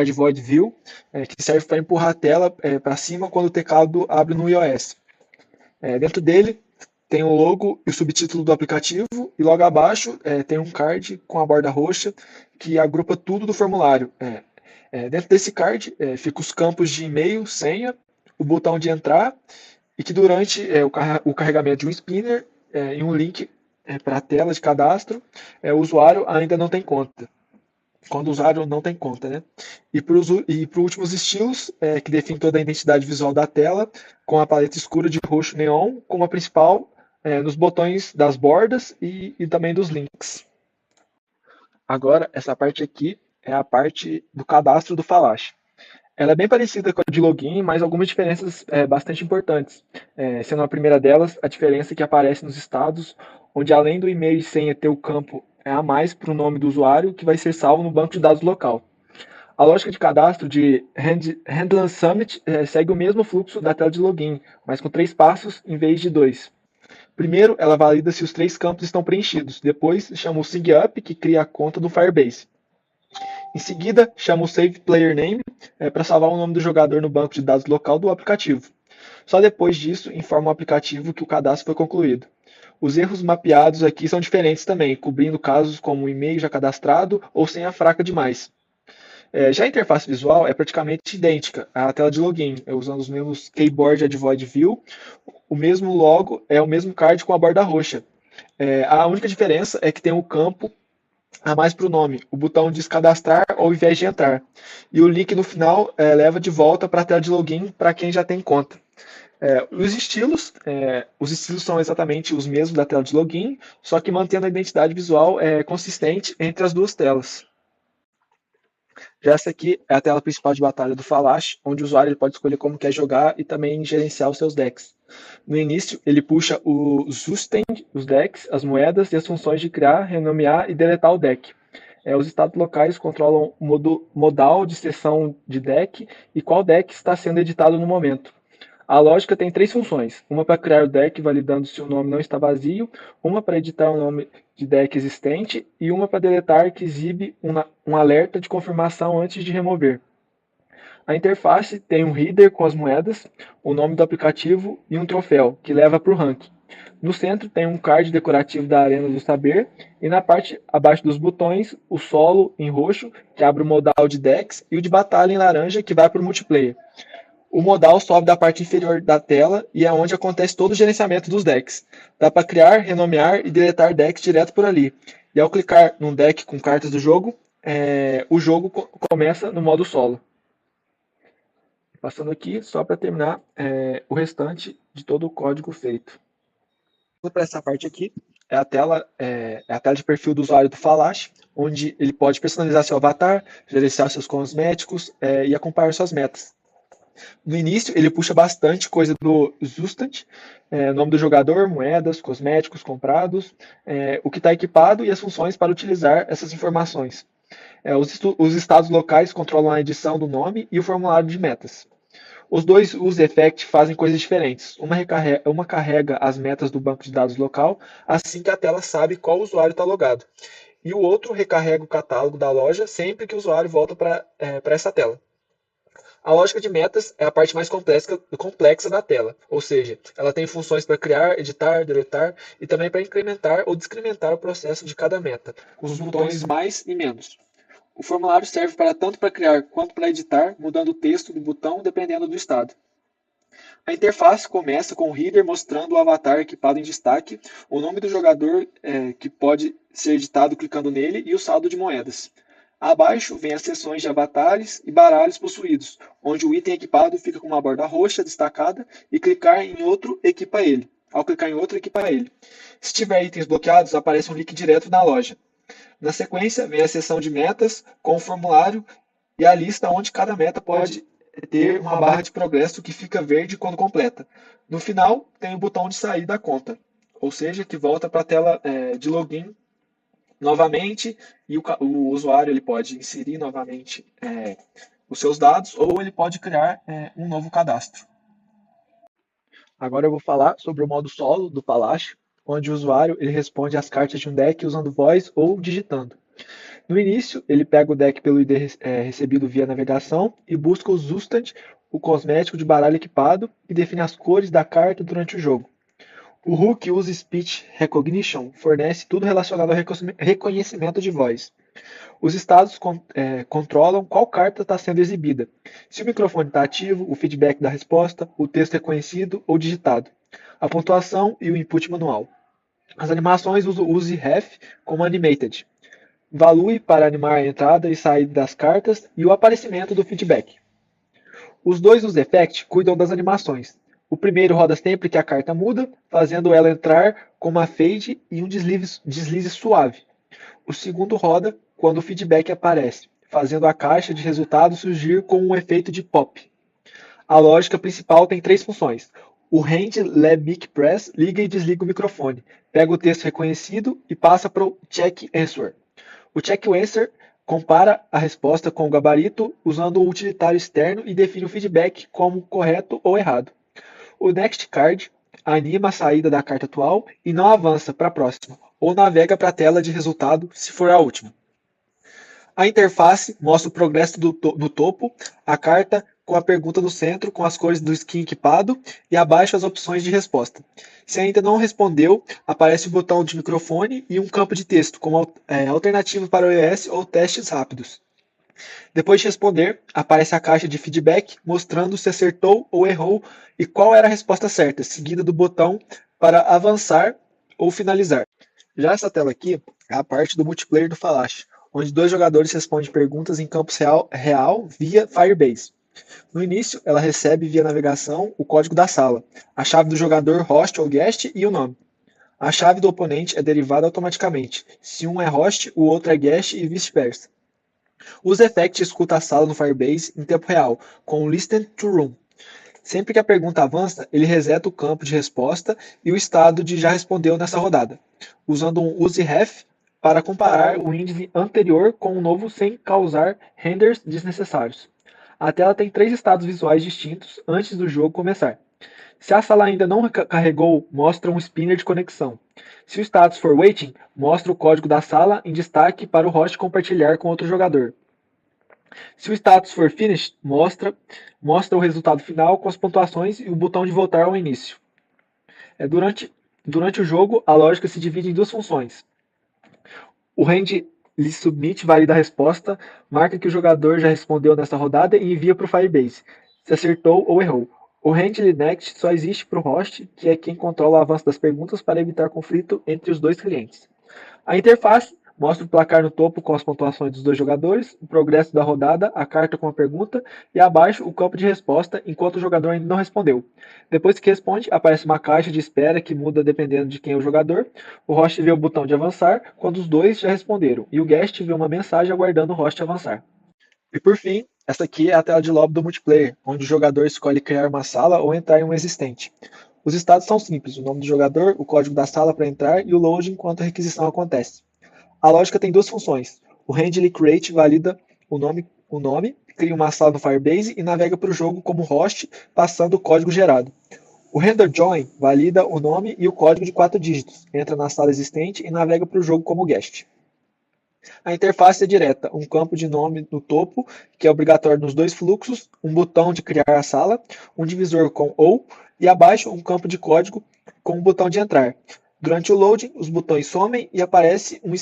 Advoid View, que serve para empurrar a tela para cima quando o teclado abre no iOS. Dentro dele tem o logo e o subtítulo do aplicativo, e logo abaixo tem um card com a borda roxa que agrupa tudo do formulário. Dentro desse card ficam os campos de e-mail, senha, o botão de entrar, e que durante o carregamento de um spinner e um link para a tela de cadastro, o usuário ainda não tem conta. Quando o usuário não tem conta, né? E para os últimos estilos, que define toda a identidade visual da tela, com a paleta escura de roxo neon, como a principal nos botões das bordas e também dos links. Agora, essa parte aqui é a parte do cadastro do Falache. Ela é bem parecida com a de login, mas algumas diferenças bastante importantes. Sendo a primeira delas, a diferença que aparece nos estados, onde além do e-mail e senha ter o campo a mais para o nome do usuário, que vai ser salvo no banco de dados local. A lógica de cadastro de Handlan Summit segue o mesmo fluxo da tela de login, mas com 3 passos em vez de 2. Primeiro, ela valida se os 3 campos estão preenchidos. Depois, chama o SigUp, que cria a conta do Firebase. Em seguida, chama o Save Player Name para salvar o nome do jogador no banco de dados local do aplicativo. Só depois disso, informa o aplicativo que o cadastro foi concluído. Os erros mapeados aqui são diferentes também, cobrindo casos como um e-mail já cadastrado ou senha fraca demais. Já a interface visual é praticamente idêntica à tela de login, usando os mesmos keyboard Advoid View, o mesmo logo, é o mesmo card com a borda roxa. A única diferença é que tem um campo a mais para o nome. O botão diz cadastrar ao invés de entrar. E o link no final leva de volta para a tela de login para quem já tem conta. Os estilos são exatamente os mesmos da tela de login, só que mantendo a identidade visual consistente entre as duas telas. Já essa aqui é a tela principal de batalha do Falache, onde o usuário pode escolher como quer jogar e também gerenciar os seus decks. No início, ele puxa o Zustand, os decks, as moedas e as funções de criar, renomear e deletar o deck. Os estados locais controlam o modal de sessão de deck e qual deck está sendo editado no momento. A lógica tem 3 funções: uma para criar o deck validando se o nome não está vazio, uma para editar o nome de deck existente e uma para deletar, que exibe um alerta de confirmação antes de remover. A interface tem um header com as moedas, o nome do aplicativo e um troféu, que leva para o ranking. No centro tem um card decorativo da Arena do Saber, e na parte abaixo dos botões, o solo em roxo, que abre o modal de decks, e o de batalha em laranja, que vai para o multiplayer. O modal sobe da parte inferior da tela e é onde acontece todo o gerenciamento dos decks. Dá para criar, renomear e deletar decks direto por ali. E ao clicar num deck com cartas do jogo, o jogo começa no modo solo. Passando aqui, só para terminar o restante de todo o código feito. Para essa parte aqui, é a tela de perfil do usuário do Falache, onde ele pode personalizar seu avatar, gerenciar seus cosméticos e acompanhar suas metas. No início, ele puxa bastante coisa do Zustand, nome do jogador, moedas, cosméticos comprados, o que está equipado e as funções para utilizar essas informações. Os estados locais controlam a edição do nome e o formulário de metas. Os dois use effect fazem coisas diferentes. Uma carrega as metas do banco de dados local assim que a tela sabe qual usuário está logado. E o outro recarrega o catálogo da loja sempre que o usuário volta para essa tela. A lógica de metas é a parte mais complexa da tela, ou seja, ela tem funções para criar, editar, deletar e também para incrementar ou descrementar o processo de cada meta, com os botões mais e menos. O formulário serve tanto para criar quanto para editar, mudando o texto do botão dependendo do estado. A interface começa com o header mostrando o avatar equipado em destaque, o nome do jogador que pode ser editado clicando nele e o saldo de moedas. Abaixo vem as seções de avatares e baralhos possuídos, onde o item equipado fica com uma borda roxa destacada e clicar em outro equipa ele. Ao clicar em outro, equipa ele. Se tiver itens bloqueados, aparece um link direto na loja. Na sequência, vem a seção de metas com o formulário e a lista onde cada meta pode ter uma barra de progresso que fica verde quando completa. No final, tem o botão de sair da conta, ou seja, que volta para a tela de login novamente, e o usuário ele pode inserir novamente os seus dados ou ele pode criar um novo cadastro. Agora eu vou falar sobre o modo solo do Falache, onde o usuário ele responde às cartas de um deck usando voz ou digitando. No início, ele pega o deck pelo ID recebido via navegação e busca o Zustand, o cosmético de baralho equipado, e define as cores da carta durante o jogo. O Hook usa Speech Recognition, fornece tudo relacionado ao reconhecimento de voz. Os estados controlam qual carta está sendo exibida, se o microfone está ativo, o feedback da resposta, o texto reconhecido ou digitado, a pontuação e o input manual. As animações usam o Use Ref como Animated, Value para animar a entrada e saída das cartas e o aparecimento do feedback. Os dois Use Effect cuidam das animações. O primeiro roda sempre que a carta muda, fazendo ela entrar com uma fade e um deslize suave. O segundo roda quando o feedback aparece, fazendo a caixa de resultados surgir com um efeito de pop. A lógica principal tem três funções. O Hand Lab Mic Press liga e desliga o microfone, pega o texto reconhecido e passa para o Check Answer. O Check Answer compara a resposta com o gabarito usando o utilitário externo e define o feedback como correto ou errado. O Next Card anima a saída da carta atual e não avança para a próxima, ou navega para a tela de resultado se for a última. A interface mostra o progresso no topo, a carta com a pergunta no centro, com as cores do skin equipado, e abaixo as opções de resposta. Se ainda não respondeu, aparece o botão de microfone e um campo de texto, como alternativa para o iOS ou testes rápidos. Depois de responder, aparece a caixa de feedback mostrando se acertou ou errou e qual era a resposta certa, seguida do botão para avançar ou finalizar. Já essa tela aqui é a parte do multiplayer do Falache, onde dois jogadores respondem perguntas em campus real via Firebase. No início, ela recebe via navegação o código da sala, a chave do jogador host ou guest e o nome. A chave do oponente é derivada automaticamente. Se um é host, o outro é guest e vice-versa. O Effect escuta a sala no Firebase em tempo real, com o Listen to Room. Sempre que a pergunta avança, ele reseta o campo de resposta e o estado de já respondeu nessa rodada, usando um Use Ref para comparar o índice anterior com o novo sem causar renders desnecessários. A tela tem três estados visuais distintos antes do jogo começar. Se a sala ainda não carregou, mostra um spinner de conexão. Se o status for waiting, mostra o código da sala em destaque para o host compartilhar com outro jogador. Se o status for finished, mostra o resultado final com as pontuações e o botão de voltar ao início. Durante o jogo, a lógica se divide em duas funções. O Hand Submit valida a resposta, marca que o jogador já respondeu nessa rodada e envia para o Firebase, se acertou ou errou. O Handle Next só existe para o host, que é quem controla o avanço das perguntas para evitar conflito entre os dois clientes. A interface mostra o placar no topo com as pontuações dos dois jogadores, o progresso da rodada, a carta com a pergunta e abaixo o campo de resposta enquanto o jogador ainda não respondeu. Depois que responde, aparece uma caixa de espera que muda dependendo de quem é o jogador. O host vê o botão de avançar quando os dois já responderam e o guest vê uma mensagem aguardando o host avançar. E por fim, essa aqui é a tela de lobby do multiplayer, onde o jogador escolhe criar uma sala ou entrar em uma existente. Os estados são simples, o nome do jogador, o código da sala para entrar e o load enquanto a requisição acontece. A lógica tem duas funções. O Handle Create valida o nome, cria uma sala no Firebase e navega para o jogo como host, passando o código gerado. O Render Join valida o nome e o código de 4 dígitos, entra na sala existente e navega para o jogo como guest. A interface é direta, um campo de nome no topo, que é obrigatório nos dois fluxos, um botão de criar a sala, um divisor com OU, e abaixo um campo de código com um botão de entrar. Durante o loading, os botões somem e aparece um